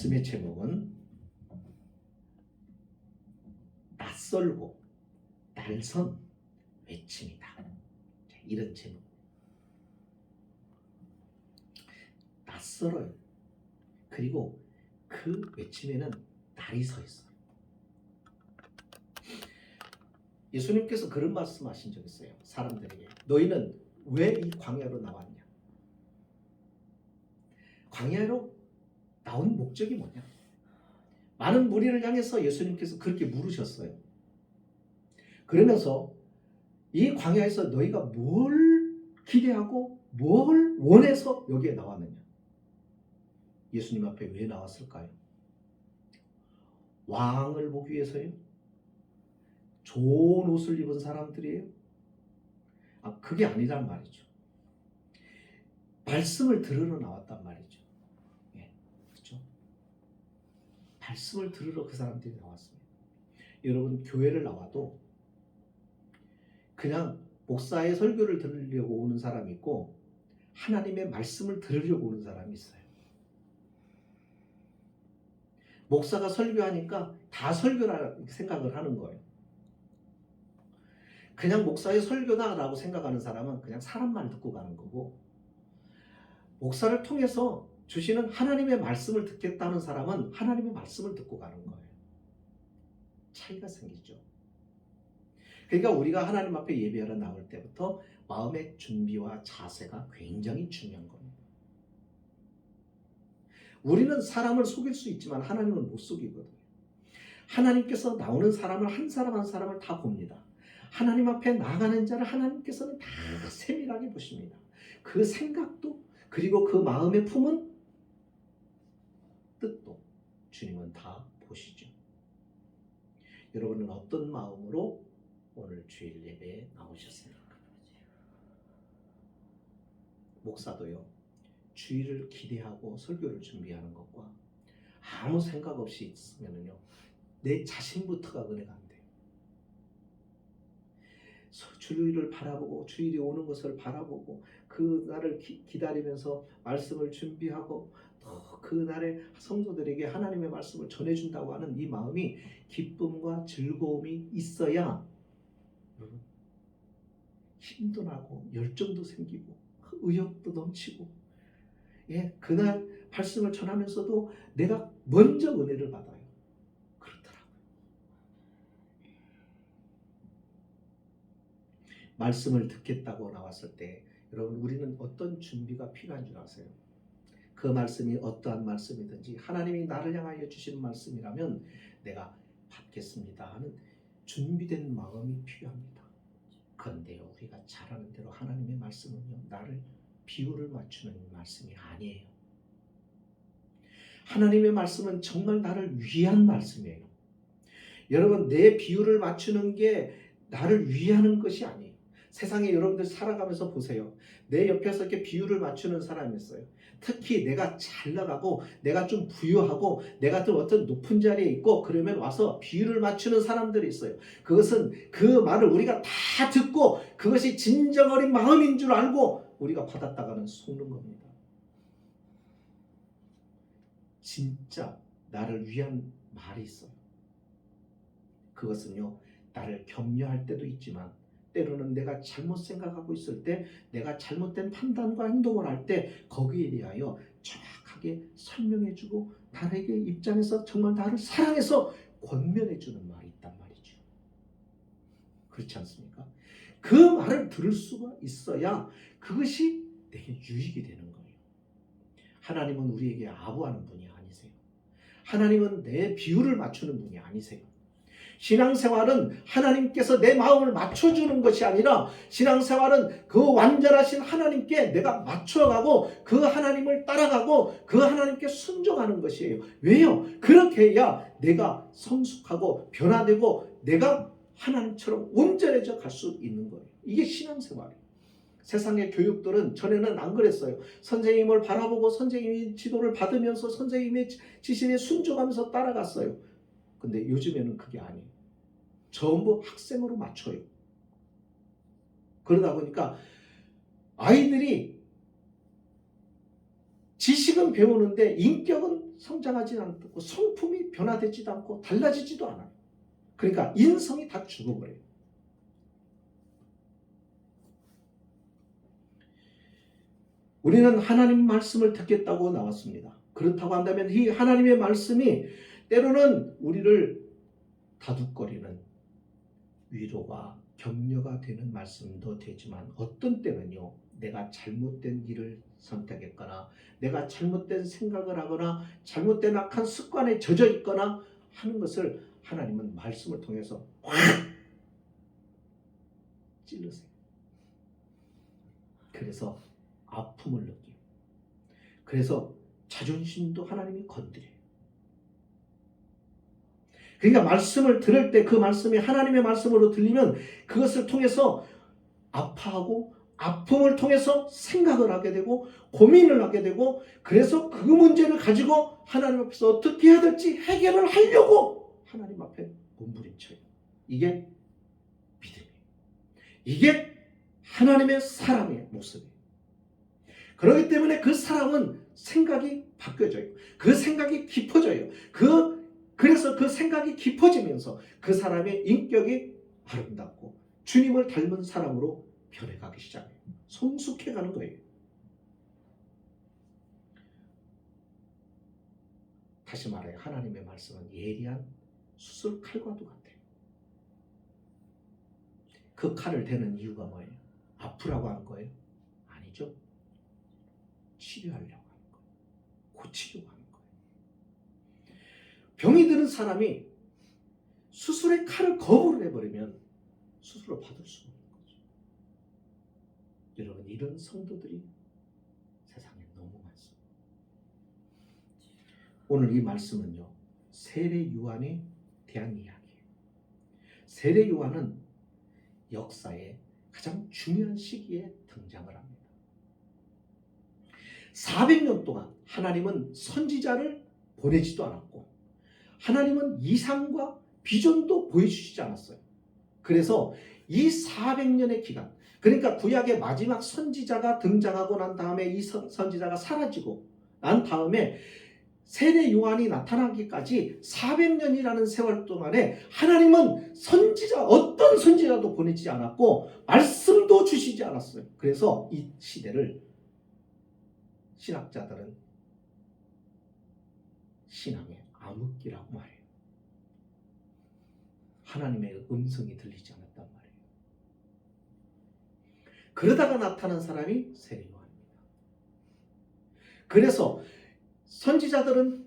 말씀의 제목은 낯설고 날선 외침이다. 이런 제목. 낯설어요. 그리고 그 외침에는 날이 서 있어요. 예수님께서 그런 말씀하신 적 있어요. 사람들에게 너희는 왜 이 광야로 나왔냐? 광야로 나온 목적이 뭐냐? 많은 무리를 향해서 예수님께서 그렇게 물으셨어요. 그러면서 이 광야에서 너희가 뭘 기대하고 뭘 원해서 여기에 나왔느냐? 예수님 앞에 왜 나왔을까요? 왕을 보기 위해서요? 좋은 옷을 입은 사람들이에요? 그게 아니란 말이죠. 말씀을 들으러 나왔단 말이죠. 예, 그렇죠? 말씀을 들으러 그 사람들이 나왔습니다. 여러분, 교회를 나와도 그냥 목사의 설교를 들으려고 오는 사람이 있고 하나님의 말씀을 들으려고 오는 사람이 있어요. 목사가 설교하니까 다 설교라 생각을 하는 거예요. 그냥 목사의 설교다라고 생각하는 사람은 그냥 사람 말 듣고 가는 거고, 목사를 통해서 주시는 하나님의 말씀을 듣겠다는 사람은 하나님의 말씀을 듣고 가는 거예요. 차이가 생기죠. 그러니까 우리가 하나님 앞에 예배하러 나올 때부터 마음의 준비와 자세가 굉장히 중요한 겁니다. 우리는 사람을 속일 수 있지만 하나님은 못 속이거든요. 하나님께서 나오는 사람을 한 사람 한 사람을 다 봅니다. 하나님 앞에 나가는 자를 하나님께서는 다 세밀하게 보십니다. 그 생각도, 그리고 그 마음에 품은 뜻도 주님은 다 보시죠. 여러분은 어떤 마음으로 오늘 주일 예배에 나오셨습니까? 목사도요, 주일을 기대하고 설교를 준비하는 것과 아무 생각 없이 있으면요, 내 자신부터가 은혜가 안 돼요. 주일을 바라보고 주일이 오는 것을 바라보고 그 날을 기다리면서 말씀을 준비하고 또 그 날에 성도들에게 하나님의 말씀을 전해준다고 하는 이 마음이 기쁨과 즐거움이 있어야 힘도 나고 열정도 생기고 의욕도 넘치고, 예, 그날 말씀을 전하면서도 내가 먼저 은혜를 받아요. 그렇더라고요. 말씀을 듣겠다고 나왔을 때 여러분, 우리는 어떤 준비가 필요한 줄 아세요? 그 말씀이 어떠한 말씀이든지 하나님이 나를 향하여 주시는 말씀이라면 내가 받겠습니다 하는 준비된 마음이 필요합니다. 그런데요, 우리가 잘 아는 대로 하나님의 말씀은요, 나를 비율을 맞추는 말씀이 아니에요. 하나님의 말씀은 정말 나를 위한 말씀이에요. 여러분, 내 비율을 맞추는 게 나를 위하는 것이 아니에요. 세상에 여러분들 살아가면서 보세요. 내 옆에서 이렇게 비율을 맞추는 사람이 있어요. 특히 내가 잘 나가고 내가 좀 부유하고 내가 좀 어떤 높은 자리에 있고 그러면 와서 비율을 맞추는 사람들이 있어요. 그것은 그 말을 우리가 다 듣고 그것이 진정 어린 마음인 줄 알고 우리가 받았다가는 속는 겁니다. 진짜 나를 위한 말이 있어요. 그것은요, 나를 격려할 때도 있지만 때로는 내가 잘못 생각하고 있을 때, 내가 잘못된 판단과 행동을 할 때 거기에 대하여 정확하게 설명해주고 나에게 입장에서 정말 나를 사랑해서 권면해주는 말이 있단 말이죠. 그렇지 않습니까? 그 말을 들을 수가 있어야 그것이 내게 유익이 되는 거예요. 하나님은 우리에게 아부하는 분이 아니세요. 하나님은 내 비율을 맞추는 분이 아니세요. 신앙생활은 하나님께서 내 마음을 맞춰주는 것이 아니라 신앙생활은 그 완전하신 하나님께 내가 맞춰가고 그 하나님을 따라가고 그 하나님께 순종하는 것이에요. 왜요? 그렇게 해야 내가 성숙하고 변화되고 내가 하나님처럼 온전해져 갈 수 있는 거예요. 이게 신앙생활이에요. 세상의 교육들은 전에는 안 그랬어요. 선생님을 바라보고 선생님의 지도를 받으면서 선생님의 지시에 순종하면서 따라갔어요. 근데 요즘에는 그게 아니에요. 전부 학생으로 맞춰요. 그러다 보니까 아이들이 지식은 배우는데 인격은 성장하지 않고 성품이 변화되지도 않고 달라지지도 않아요. 그러니까 인성이 다 죽어버려요. 우리는 하나님 말씀을 듣겠다고 나왔습니다. 그렇다고 한다면 이 하나님의 말씀이 때로는 우리를 다독거리는 위로가 격려가 되는 말씀도 되지만 어떤 때는요, 내가 잘못된 길을 선택했거나 내가 잘못된 생각을 하거나 잘못된 악한 습관에 젖어 있거나 하는 것을 하나님은 말씀을 통해서 확 찔르세요. 그래서 아픔을 느끼고, 그래서 자존심도 하나님이 건드려요. 그러니까 말씀을 들을 때 그 말씀이 하나님의 말씀으로 들리면 그것을 통해서 아파하고 아픔을 통해서 생각을 하게 되고 고민을 하게 되고, 그래서 그 문제를 가지고 하나님 앞에서 어떻게 해야 될지 해결을 하려고 하나님 앞에 몸부림쳐요. 이게 믿음이에요. 이게 하나님의 사람의 모습이에요. 그렇기 때문에 그 사람은 생각이 바뀌어져요. 그 생각이 깊어져요. 그래서 그 생각이 깊어지면서 그 사람의 인격이 아름답고 주님을 닮은 사람으로 변해가기 시작해요. 성숙해가는 거예요. 다시 말해 하나님의 말씀은 예리한 수술 칼과도 같아요. 그 칼을 대는 이유가 뭐예요? 아프라고 하는 거예요? 아니죠. 치료하려고 하는 거예요. 고치려고 하는 거예요. 병이 드는 사람이 수술의 칼을 거부를 해버리면 수술을 받을 수가 없는 거죠. 여러분, 이런 성도들이 세상에 너무 많습니다. 오늘 이 말씀은요, 세례 요한에 대한 이야기예요. 세례 요한은 역사의 가장 중요한 시기에 등장을 합니다. 400년 동안 하나님은 선지자를 보내지도 않았고 하나님은 이상과 비전도 보여주시지 않았어요. 그래서 이 400년의 기간, 그러니까 구약의 마지막 선지자가 등장하고 난 다음에 이 선지자가 사라지고 난 다음에 세례 요한이 나타나기까지 400년이라는 세월 동안에 하나님은 어떤 선지자도 보내지 않았고 말씀도 주시지 않았어요. 그래서 이 시대를 신학자들은 신앙의 암흑기라고 말해요. 하나님의 음성이 들리지 않았단 말이에요. 그러다가 나타난 사람이 세례 요한입니다. 그래서 선지자들은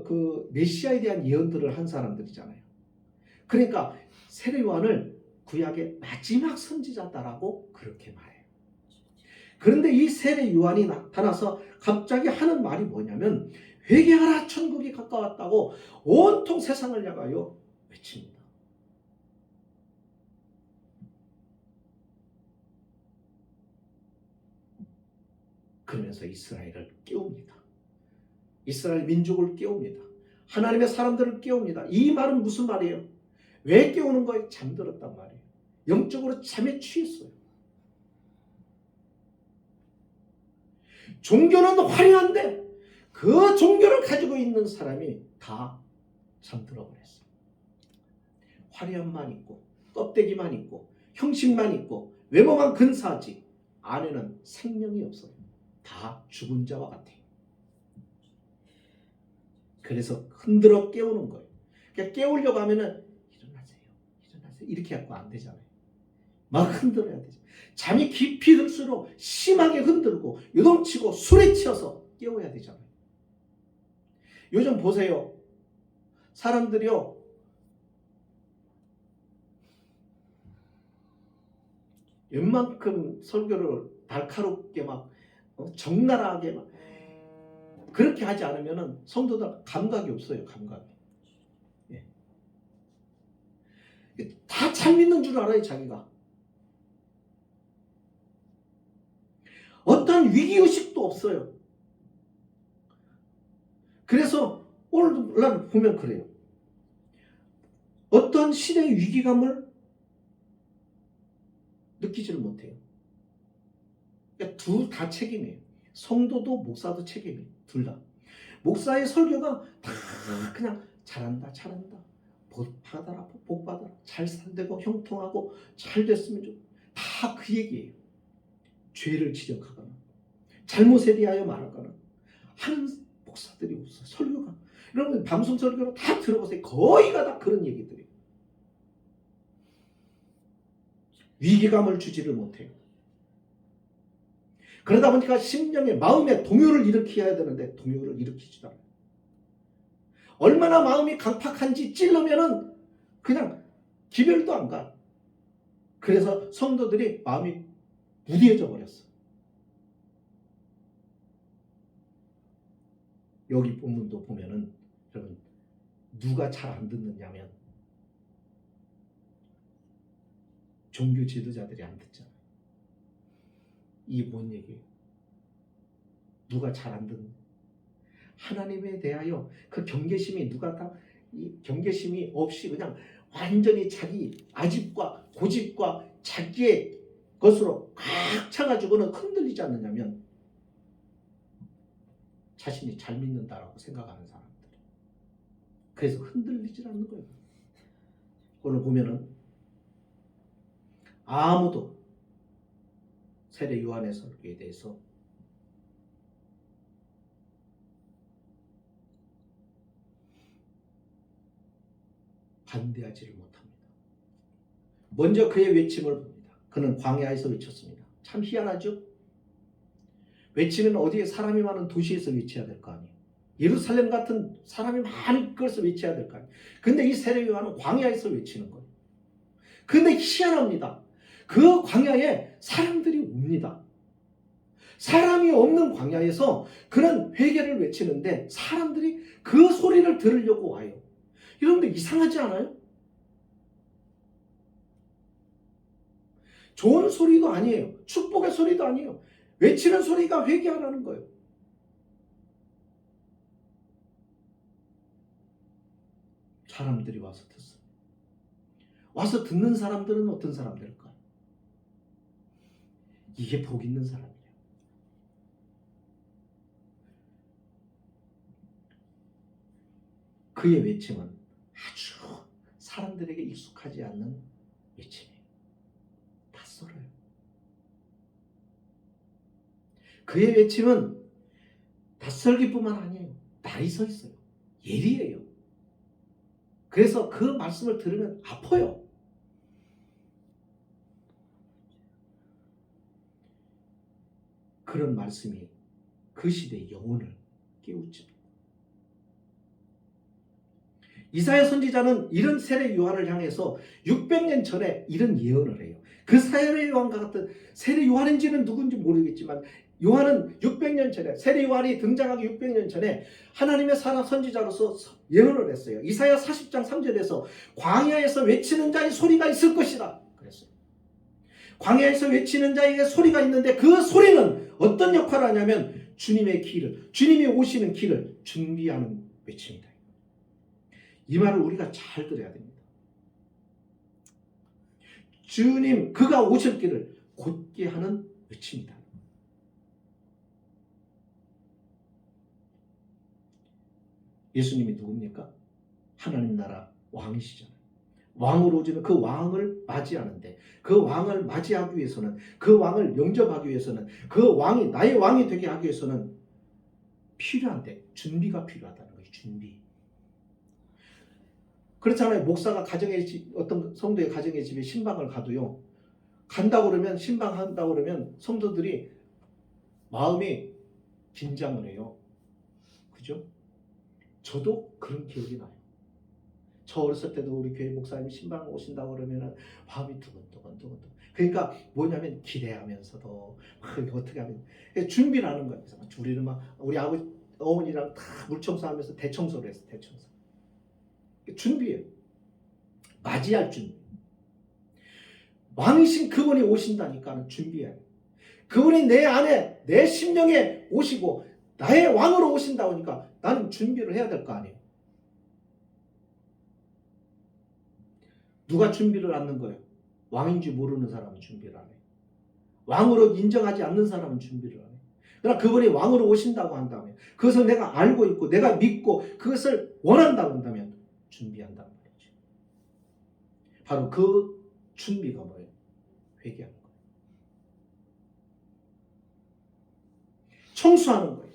그 메시아에 대한 예언들을 한 사람들이잖아요. 그러니까 세례 요한을 구약의 마지막 선지자다라고 그렇게 말해요. 그런데 이 세례 요한이 나타나서 갑자기 하는 말이 뭐냐면 회개하라, 천국이 가까웠다고 온통 세상을 향하여 외칩니다. 그러면서 이스라엘을 깨웁니다. 이스라엘 민족을 깨웁니다. 하나님의 사람들을 깨웁니다. 이 말은 무슨 말이에요? 왜 깨우는 거예요? 잠들었단 말이에요. 영적으로 잠에 취했어요. 종교는 화려한데 그 종교를 가지고 있는 사람이 다 잠들어 버렸어요. 화려함만 있고 껍데기만 있고 형식만 있고 외모만 근사하지 안에는 생명이 없어요. 다 죽은 자와 같아요. 그래서 흔들어 깨우는 거예요. 그러니까 깨우려고 하면은 일어나세요, 일어나세요 이렇게 갖고 안 되잖아요. 막 흔들어야 되죠. 잠이 깊이 들수록 심하게 흔들고 요동치고 술에 치여서 깨워야 되잖아요. 요즘 보세요. 사람들이요, 웬만큼 설교를 날카롭게 막 적나라하게 막 그렇게 하지 않으면 성도들 감각이 없어요. 감각이. 예. 다 잘 믿는 줄 알아요. 자기가. 어떤 위기의식도 없어요. 그래서 오늘날 보면 그래요. 어떤 시대의 위기감을 느끼지를 못해요. 그러니까 둘 다 책임이에요. 성도도 목사도 책임이에요. 둘 다. 목사의 설교가 다 그냥 잘한다, 잘한다, 복 받아라, 복 받아라, 잘 살되고 형통하고 잘 됐으면 좋. 다 그 얘기예요. 죄를 지적하거나 잘못에 대하여 말하거나 하는 목사들이 없어. 설교가 여러분 방송 설교로 다 들어보세요. 거의가 다 그런 얘기들이에요. 위기감을 주지를 못해요. 그러다 보니까 심령의 마음의 동요를 일으켜야 되는데 동요를 일으키지도 않아요. 얼마나 마음이 강팍한지 찔르면은 그냥 기별도 안 가. 그래서 성도들이 마음이 무디해져 버렸어. 여기 본문도 보면은 여러분 누가 잘 안 듣느냐면 종교 지도자들이 안 듣잖아요. 이게 뭔 얘기예요? 누가 잘 안 듣는? 하나님에 대하여 그 경계심이 누가 다 이 경계심이 없이 그냥 완전히 자기 아집과 고집과 자기의 것으로 꽉 차가지고는 흔들리지 않느냐면 자신이 잘 믿는다라고 생각하는 사람들. 그래서 흔들리지 않는 거예요. 오늘 보면은 아무도 세례 요한의 설교에 대해서 반대하지를 못합니다. 먼저 그의 외침을 봅니다. 그는 광야에서 외쳤습니다. 참 희한하죠? 외치면 어디에 사람이 많은 도시에서 외쳐야 될 거 아니에요. 예루살렘 같은 사람이 많은 곳에서 외쳐야 될 거 아니에요. 근데 이 세례 요한은 광야에서 외치는 거예요. 근데 희한합니다. 그 광야에 사람들이 옵니다. 사람이 없는 광야에서 그런 회개를 외치는데 사람들이 그 소리를 들으려고 와요. 여러분들 이상하지 않아요? 좋은 소리도 아니에요. 축복의 소리도 아니에요. 외치는 소리가 회개하라는 거예요. 사람들이 와서 듣습니다. 와서 듣는 사람들은 어떤 사람들일까요? 이게 복 있는 사람이에요. 그의 외침은 아주 사람들에게 익숙하지 않는 외침이에요. 낯설어요. 그의 외침은 낯설기뿐만 아니에요. 날이 서 있어요. 예리해요. 그래서 그 말씀을 들으면 아파요. 그런 말씀이 그 시대의 영혼을 깨우칩니다. 이사야 선지자는 이런 세례 요한을 향해서 600년 전에 이런 예언을 해요. 그 세례 요한과 같은 세례 요한인지는 누군지 모르겠지만 요한은 600년 전에 세례 요한이 등장하기 600년 전에 하나님의 사람 선지자로서 예언을 했어요. 이사야 40장 3절에서 광야에서 외치는 자의 소리가 있을 것이다 그랬어요. 광야에서 외치는 자에게 소리가 있는데 그 소리는 어떤 역할을 하냐면 주님의 길을, 주님이 오시는 길을 준비하는 외침이다. 이 말을 우리가 잘 들어야 됩니다. 주님, 그가 오실 길을 곧게 하는 외침이다. 예수님이 누굽니까? 하나님 나라 왕이시잖아요. 왕으로 오시는 그 왕을 맞이하는데 그 왕을 맞이하기 위해서는 그 왕을 영접하기 위해서는 그 왕이 나의 왕이 되게 하기 위해서는 필요한데 준비가 필요하다는 거예요. 준비. 그렇잖아요. 목사가 가정의 집, 어떤 성도의 가정의 집에 신방을 가도요. 간다고 그러면 신방한다고 그러면 성도들이 마음이 긴장을 해요. 그죠? 저도 그런 기억이 나요. 저 어렸을 때도 우리 교회 목사님이 신방 오신다고 그러면 마음이 두근두근. 그러니까 뭐냐면 기대하면서도 막 어떻게 하면 준비를 하는 거예요. 우리는 막 우리 아버지 어머니랑 다 물청소하면서 대청소를 했어. 대청소. 준비해요. 맞이할 준비. 왕이신 그분이 오신다니까 준비해요. 그분이 내 안에 내 심령에 오시고 나의 왕으로 오신다고 하니까 나는 준비를 해야 될 거 아니에요. 누가 준비를 하는 거예요? 왕인지 모르는 사람은 준비를 안 해요. 왕으로 인정하지 않는 사람은 준비를 안 해요. 그러나 그분이 왕으로 오신다고 한다면, 그것을 내가 알고 있고 내가 믿고 그것을 원한다고 한다면 준비한다는 말이죠. 바로 그 준비가 뭐예요? 회개하는 거예요. 청소하는 거예요.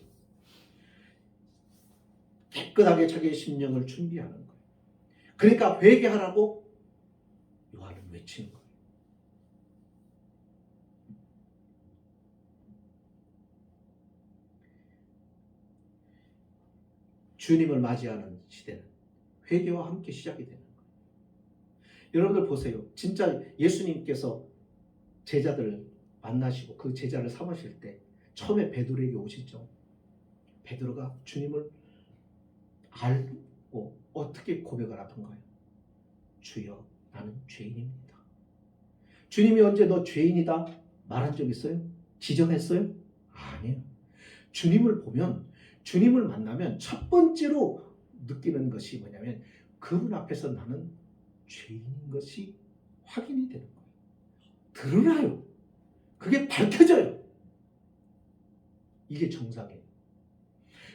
깨끗하게 자기의 심령을 준비하는 거예요. 그러니까 회개하라고 요한은 외치는 거예요. 주님을 맞이하는 시대는 회개와 함께 시작이 되는 거예요. 여러분들 보세요. 진짜 예수님께서 제자들을 만나시고 그 제자를 삼으실 때 처음에 베드로에게 오시죠. 베드로가 주님을 알고 어떻게 고백을 하던가요? 주여, 나는 죄인입니다. 주님이 언제 너 죄인이다 말한 적 있어요? 지적했어요? 아니에요. 주님을 보면, 주님을 만나면 첫 번째로 느끼는 것이 뭐냐면 그분 앞에서 나는 죄인인 것이 확인이 되는 거예요. 드러나요. 그게 밝혀져요. 이게 정상이에요.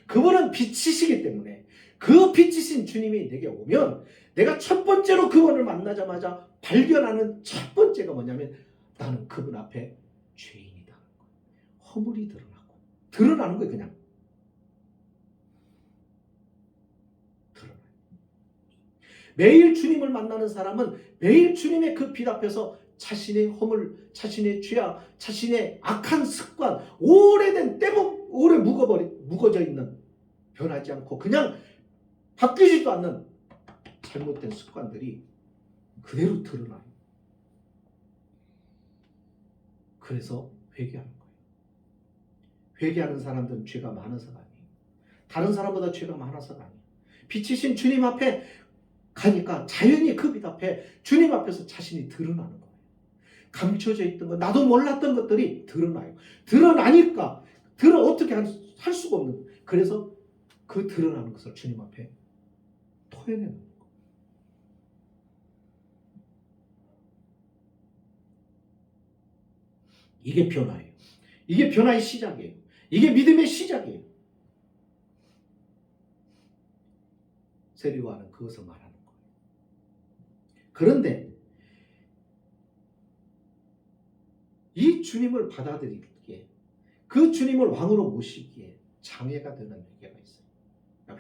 그분은 빛이시기 때문에 그 빛이신 주님이 내게 오면 내가 첫 번째로 그분을 만나자마자 발견하는 첫 번째가 뭐냐면 나는 그분 앞에 죄인이다. 허물이 드러나는 거예요. 그냥 드러나요. 매일 주님을 만나는 사람은 매일 주님의 그 빛 앞에서 자신의 허물, 자신의 죄악, 자신의 악한 습관, 오래된 오래 묵어져 있는, 변하지 않고 그냥 바뀌지도 않는 잘못된 습관들이 그대로 드러나요. 그래서 회개하는 거예요. 회개하는 사람들은 죄가 많아서가 아니에요. 다른 사람보다 죄가 많아서가 아니에요. 빛이신 주님 앞에 가니까 자연히 그 빛 앞에 주님 앞에서 자신이 드러나는 거예요. 감춰져 있던 것, 나도 몰랐던 것들이 드러나요. 드러나니까 어떻게 할 수가 없는 거예요. 그래서 그 드러나는 것을 주님 앞에 토해내는 거예요. 이게 변화예요. 이게 변화의 시작이에요. 이게 믿음의 시작이에요. 세례요한은 그것을 말하는 거예요. 그런데 이 주님을 받아들이기에, 그 주님을 왕으로 모시기에 장애가 되는 회개가 있어요.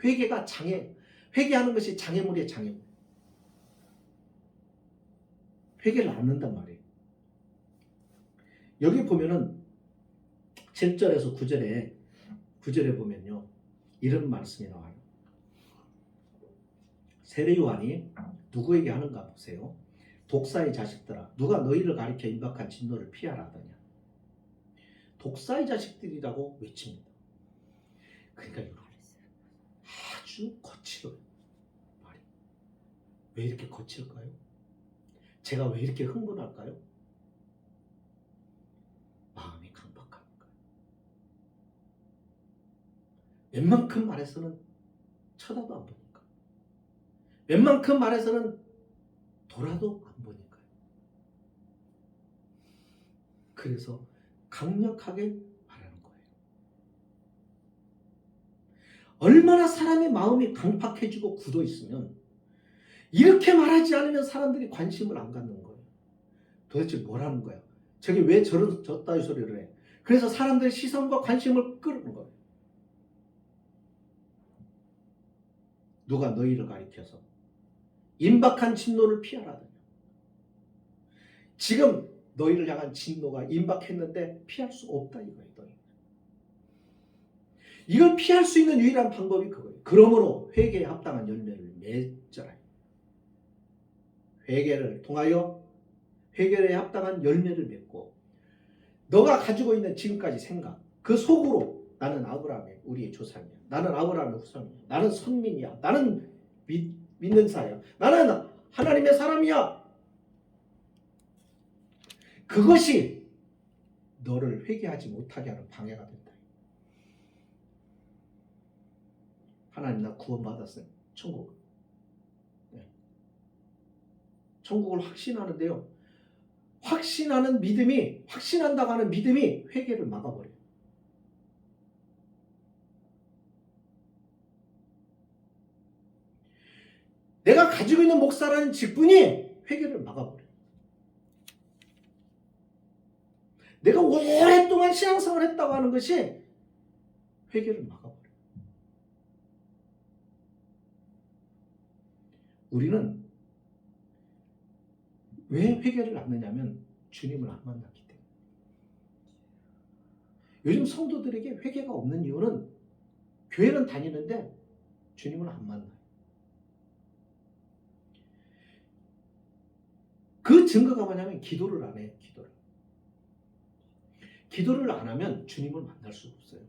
회개가 장애, 회개하는 것이 장애물이에요. 장애물. 회개를 안 한단 말이에요. 여기 보면은 7절에서 9절에 보면요, 이런 말씀이 나와요. 세례요한이 누구에게 하는가 보세요. 독사의 자식들아, 누가 너희를 가리켜 임박한 진노를 피하라 하더냐. 독사의 자식들이라고 외칩니다. 그러니까 여러분, 아주 거칠어요. 말이. 왜 이렇게 거칠까요? 제가 왜 이렇게 흥분할까요? 마음이 강박하니까. 웬만큼 말해서는 쳐다도 안 보니까. 웬만큼 말해서는 돌아도 안 보니까요. 그래서 강력하게 말하는 거예요. 얼마나 사람의 마음이 강팍해지고 굳어 있으면 이렇게 말하지 않으면 사람들이 관심을 안 갖는 거예요. 도대체 뭐라는 거야? 저게 왜 저따위 소리를 해? 그래서 사람들의 시선과 관심을 끄는 거예요. 누가 너희를 가리켜서 임박한 진노를 피하라더냐. 지금 너희를 향한 진노가 임박했는데 피할 수 없다 이거예요. 이걸 피할 수 있는 유일한 방법이 그거예요. 그러므로 회개에 합당한 열매를 맺어라. 회개를 통하여 회개에 합당한 열매를 맺고, 너가 가지고 있는 지금까지 생각, 그 속으로 나는 아브라함의 우리의 조상이야, 나는 아브라함의 후손이야, 나는 선민이야, 나는 믿는 자야, 나는 하나님의 사람이야. 그것이 너를 회개하지 못하게 하는 방해가 된다. 하나님, 나 구원받았어요. 천국. 네. 천국을 확신하는데요, 확신한다고 하는 믿음이 회개를 막아버려요. 내가 가지고 있는 목사라는 직분이 회개를 막아버려요. 내가 오랫동안 신앙생활을 했다고 하는 것이 회개를 막아버려요. 우리는 왜 회개를 않느냐면 주님을 안 만났기 때문에. 요즘 성도들에게 회개가 없는 이유는 교회는 다니는데 주님을 안 만나요. 그 증거가 뭐냐면 기도를 안 해요. 기도를 안 하면 주님을 만날 수가 없어요.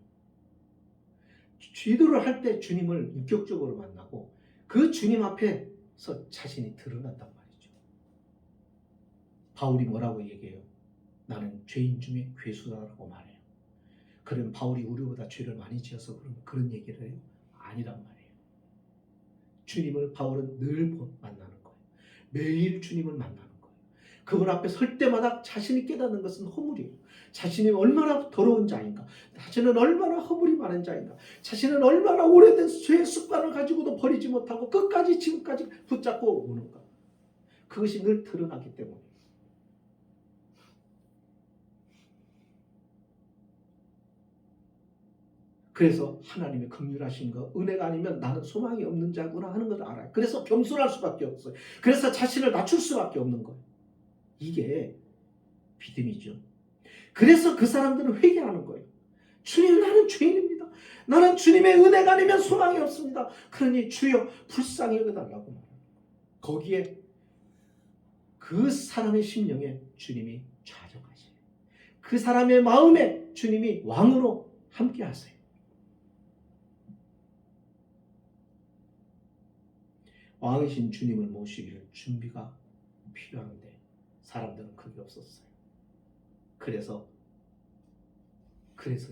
기도를 할 때 주님을 인격적으로 만나고 그 주님 앞에서 자신이 드러난단 말이죠. 바울이 뭐라고 얘기해요? 나는 죄인 중에 괴수다라고 말해요. 그럼 바울이 우리보다 죄를 많이 지어서 그런 얘기를 해요? 아니란 말이에요. 주님을 바울은 늘 만나는 거예요. 매일 주님을 만나는 거예요. 그분 앞에 설 때마다 자신이 깨닫는 것은 허물이에요. 자신이 얼마나 더러운 자인가, 자신은 얼마나 허물이 많은 자인가, 자신은 얼마나 오래된 죄의 습관을 가지고도 버리지 못하고 끝까지 지금까지 붙잡고 오는가, 그것이 늘 드러나기 때문에. 그래서 하나님의 긍휼하심과 은혜가 아니면 나는 소망이 없는 자구나 하는 것을 알아요. 그래서 겸손할 수밖에 없어요. 그래서 자신을 낮출 수밖에 없는 거예요. 이게 믿음이죠. 그래서 그 사람들은 회개하는 거예요. 주님, 나는 죄인입니다. 나는 주님의 은혜가 아니면 소망이 없습니다. 그러니 주여 불쌍히 여겨달라고 말해요. 거기에 그 사람의 심령에 주님이 좌정하세요. 그 사람의 마음에 주님이 왕으로 함께 하세요. 왕이신 주님을 모시기를 준비가 필요한데 사람들은 그게 없었어요. 그래서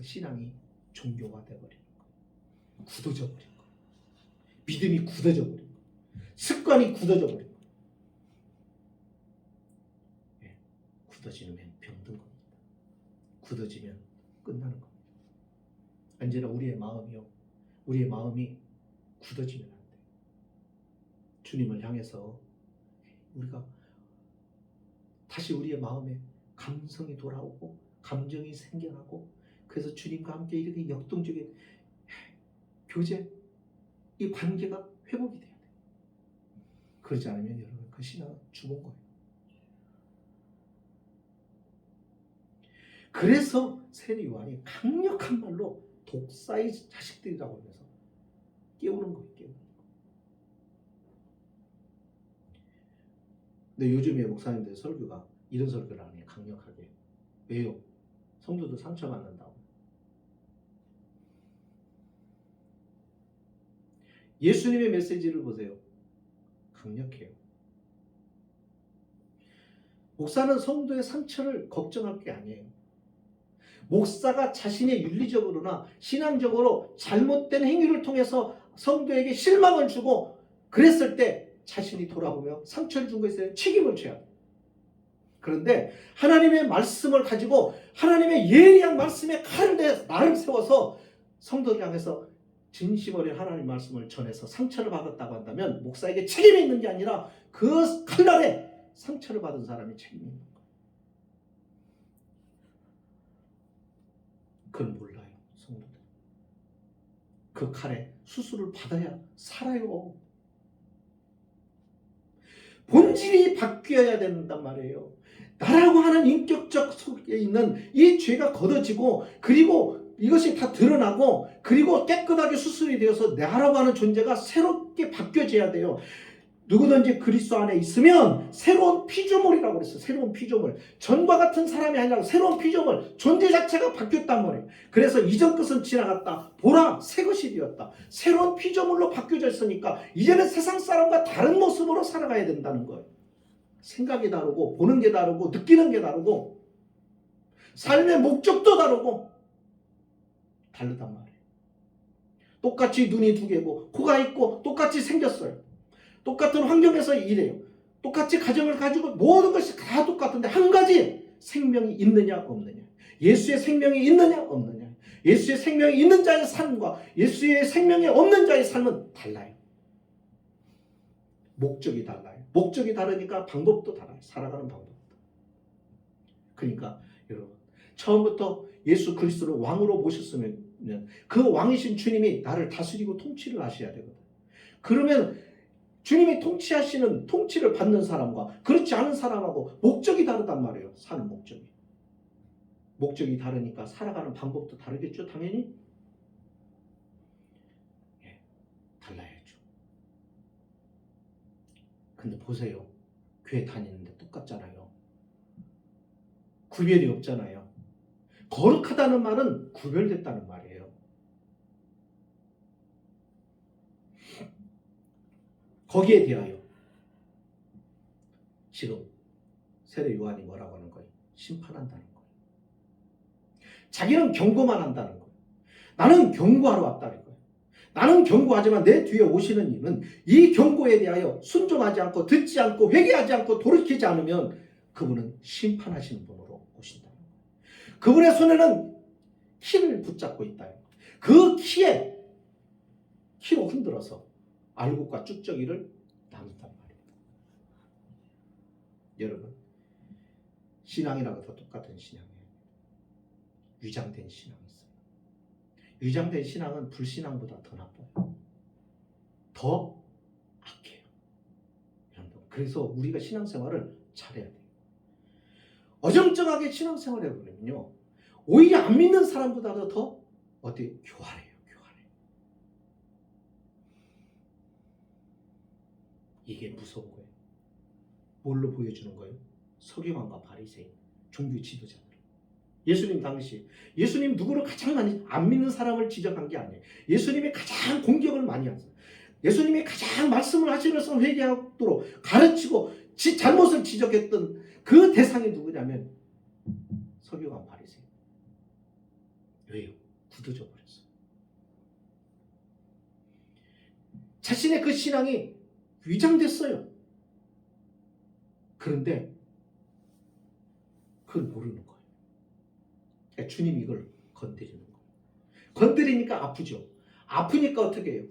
신앙이 종교가 되어버리는 거예요. 굳어져 버린 거예요. 믿음이 굳어져 버린 거예요. 습관이 굳어져 버린 거예요. 네, 굳어지면 병든 겁니다. 굳어지면 끝나는 겁니다. 언제나 우리의 마음이 굳어지면 안 돼요. 주님을 향해서 우리가 다시 우리의 마음에 감성이 돌아오고 감정이 생겨나고, 그래서 주님과 함께 이렇게 역동적인 교제, 이 관계가 회복이 돼야 돼요. 그러지 않으면 여러분 그 신앙은 죽은 거예요. 그래서 세례 요한이 강력한 말로 독사의 자식들이라고 하면서 깨우는 거예요. 근데 요즘에 목사님들 설교가 이런 설교를 안 해요. 강력하게. 왜요? 성도들 상처받는다고. 예수님의 메시지를 보세요. 강력해요. 목사는 성도의 상처를 걱정할 게 아니에요. 목사가 자신의 윤리적으로나 신앙적으로 잘못된 행위를 통해서 성도에게 실망을 주고 그랬을 때 자신이 돌아보며 상처를 준 것에 책임을 져야 돼요. 그런데 하나님의 말씀을 가지고 하나님의 예리한 말씀에 칼을 나를 세워서 성도를 향해서 진심 어린 하나님 말씀을 전해서 상처를 받았다고 한다면 목사에게 책임이 있는 게 아니라 그 칼날에 상처를 받은 사람이 책임이 있는 거예요. 그건 몰라요. 성도들. 그 칼에 수술을 받아야 살아요. 본질이 바뀌어야 된단 말이에요. 나라고 하는 인격적 속에 있는 이 죄가 걷어지고, 그리고 이것이 다 드러나고, 그리고 깨끗하게 수술이 되어서 나라고 하는 존재가 새롭게 바뀌어져야 돼요. 누구든지 그리스도 안에 있으면 새로운 피조물이라고 그랬어요. 새로운 피조물. 전과 같은 사람이 아니라 새로운 피조물. 존재 자체가 바뀌었단 말이에요. 그래서 이전 것은 지나갔다. 보라, 새 것이 되었다. 새로운 피조물로 바뀌어져 있으니까 이제는 세상 사람과 다른 모습으로 살아가야 된다는 거예요. 생각이 다르고, 보는 게 다르고, 느끼는 게 다르고, 삶의 목적도 다르고 다르단 말이에요. 똑같이 눈이 두 개고 코가 있고 똑같이 생겼어요. 똑같은 환경에서 일해요. 똑같이 가정을 가지고 모든 것이 다 똑같은데 한 가지, 생명이 있느냐 없느냐. 예수의 생명이 있느냐 없느냐. 예수의 생명이 있는 자의 삶과 예수의 생명이 없는 자의 삶은 달라요. 목적이 달라요. 목적이 다르니까 방법도 달라요. 살아가는 방법도. 그러니까 여러분 처음부터 예수 그리스도를 왕으로 모셨으면 그 왕이신 주님이 나를 다스리고 통치를 하셔야 되거든. 그러면 주님이 통치하시는 통치를 받는 사람과 그렇지 않은 사람하고 목적이 다르단 말이에요. 사는 목적이. 목적이 다르니까 살아가는 방법도 다르겠죠. 당연히. 예, 달라야죠. 근데 보세요. 교회 다니는데 똑같잖아요. 구별이 없잖아요. 거룩하다는 말은 구별됐다는 말이에요. 거기에 대하여 지금 세례 요한이 뭐라고 하는 거예요? 심판한다는 거예요. 자기는 경고만 한다는 거예요. 나는 경고하러 왔다는 거예요. 나는 경고하지만 내 뒤에 오시는 이는 이 경고에 대하여 순종하지 않고 듣지 않고 회개하지 않고 돌이키지 않으면 그분은 심판하시는 분으로 오신다는 거예요. 그분의 손에는 키를 붙잡고 있다. 그 키로 흔들어서 알곡과 쭉저기를 나눈단 말이에요. 여러분 신앙이라고 다 똑같은 신앙이에요. 위장된 신앙이 있어요. 위장된 신앙은 불신앙보다 더 나빠요. 더 악해요. 여러분 그래서 우리가 신앙생활을 잘해야 돼요. 어정쩡하게 신앙생활을 해보면요 오히려 안 믿는 사람보다도 더 교활해요. 이게 무서운 거예요. 뭘로 보여주는 거예요? 서기관과 바리새인, 종교 지도자들. 예수님 당시 예수님 누구를 가장 많이 안 믿는 사람을 지적한 게 아니에요. 예수님이 가장 공격을 많이 하세요. 예수님이 가장 말씀을 하시면서 회개하도록 가르치고 잘못을 지적했던 그 대상이 누구냐면 서기관 바리새인. 왜요? 굳어져 버렸어요. 자신의 그 신앙이 위장됐어요. 그런데 그걸 모르는 거예요. 그러니까 주님이 이걸 건드리는 거예요. 건드리니까 아프죠. 아프니까 어떻게 해요?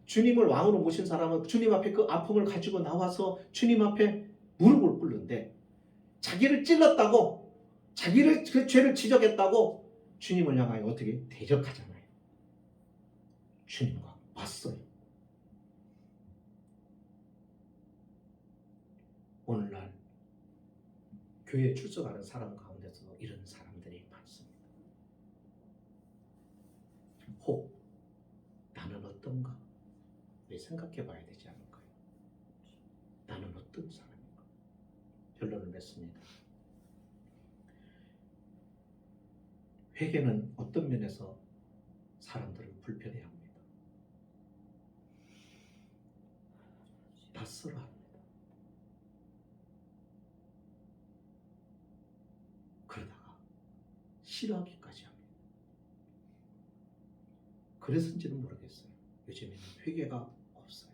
주님을 왕으로 모신 사람은 주님 앞에 그 아픔을 가지고 나와서 주님 앞에 무릎을 꿇는데 자기를 찔렀다고 자기를 그 죄를 지적했다고 주님을 향하여 어떻게 대적하잖아요. 주님과 맞서요. 오늘날 교회에 출석하는 사람 가운데서 이런 사람들이 많습니다. 혹 나는 어떤가? 왜 생각해 봐야 되지 않을까요? 나는 어떤 사람인가? 결론을 맺습니다. 회개는 어떤 면에서 사람들을 불편해 합니다. 낯설어 합니다. 그러다가 싫어하기까지 합니다. 그래서인지는 모르겠어요. 요즘에는 회개가 없어요.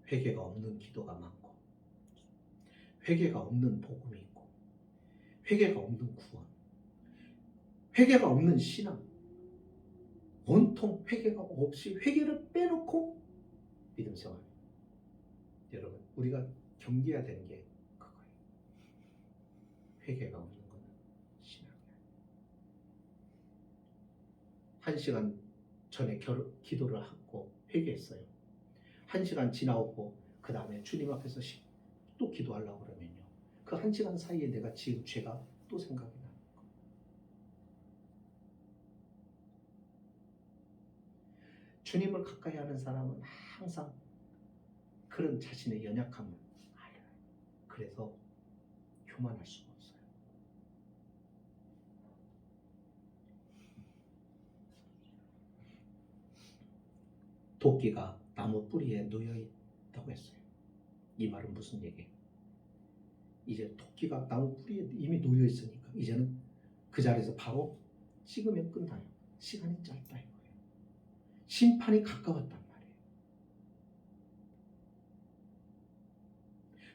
회개가 없는 기도가 많고 회개가 없는 복음이 있고 회개가 없는 구원, 회개가 없는 신앙, 온통 회개가 없이 회개를 빼놓고 믿음 생활. 여러분 우리가 경계해야 되는 게 그거예요. 회개가 없는 것은 신앙이야. 1시간 전에 기도를 하고 회개했어요. 1시간 지나고 그 다음에 주님 앞에서 또 기도하려고 그러면요. 그 1시간 사이에 내가 지은 죄가 또 생각이 나는 거예요. 주님을 가까이 하는 사람은 항상 그런 자신의 연약함을 알아요. 그래서 교만할 수가 없어요. 도끼가 나무 뿌리에 놓여 있다고 했어요. 이 말은 무슨 얘기예요? 이제 도끼가 나무 뿌리에 이미 놓여 있으니까 이제는 그 자리에서 바로 찍으면 끝나요. 시간이 짧다 이거예요. 심판이 가까웠단 말이에요.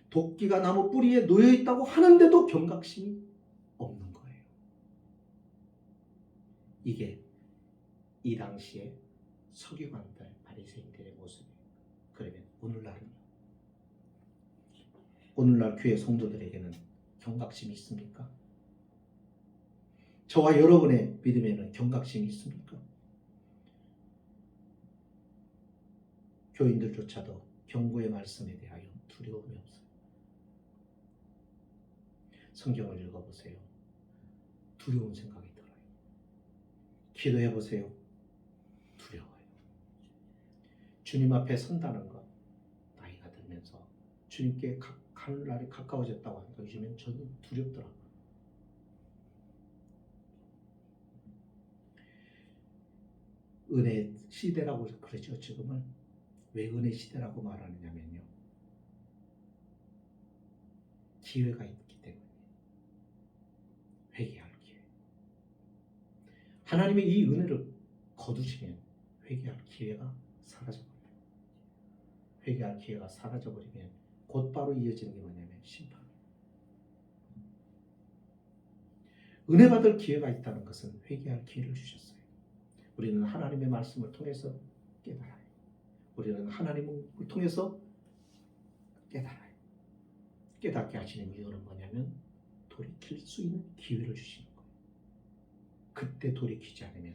도끼가 나무 뿌리에 놓여 있다고 하는데도 경각심이 없는 거예요. 이게 이 당시에 서기관들, 바리새인들의 모습이에요. 오늘날 교회 성도들에게는 경각심이 있습니까? 저와 여러분의 믿음에는 경각심이 있습니까? 교인들조차도 경고의 말씀에 대하여 두려움이 없어요. 성경을 읽어보세요. 두려운 생각이 들어요. 기도해보세요. 두려워요. 주님 앞에 선다는 것, 나이가 들면서 주님께 가는 날이 가까워졌다고 하니까 요즘엔 저는 두렵더라고요. 은혜 시대라고 그러죠. 지금은 왜 은혜 시대라고 말하느냐면요, 기회가 있기 때문에. 회개할 기회. 하나님의 이 은혜를 거두시면 회개할 기회가 사라져버려요. 회개할 기회가 사라져버리면 곧바로 이어지는 게 뭐냐면 심판이에요. 은혜 받을 기회가 있다는 것은 회개할 기회를 주셨어요. 우리는 하나님의 말씀을 통해서 깨달아요. 우리는 하나님을 통해서 깨달아요. 깨닫게 하시는 이유는 뭐냐면 돌이킬 수 있는 기회를 주시는 거예요. 그때 돌이키지 않으면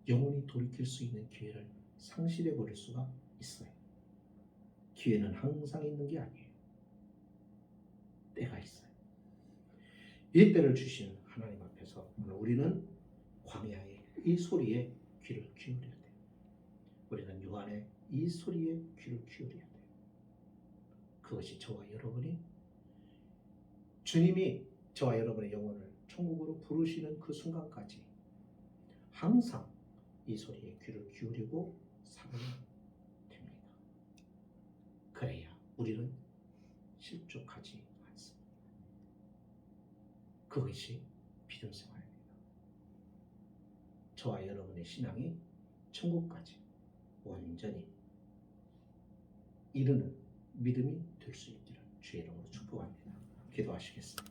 영원히 돌이킬 수 있는 기회를 상실해 버릴 수가 있어요. 기회는 항상 있는 게 아니에요. 때가 있어요. 이 때를 주신 하나님 앞에서 오늘 우리는 광야의 이 소리에 귀를 기울여야 돼요. 우리는 요한의 이 소리에 귀를 기울여야 돼요. 그것이 저와 여러분이 주님이 저와 여러분의 영혼을 천국으로 부르시는 그 순간까지 항상 이 소리에 귀를 기울이고 살아야 됩니다. 그래야 우리는 실족하지 않습니다. 그것이 믿음 생활입니다. 저와 여러분의 신앙이 천국까지 온전히 이르는 믿음이 될 수 있기를 주의 이름으로 축복합니다. 기도하시겠습니다.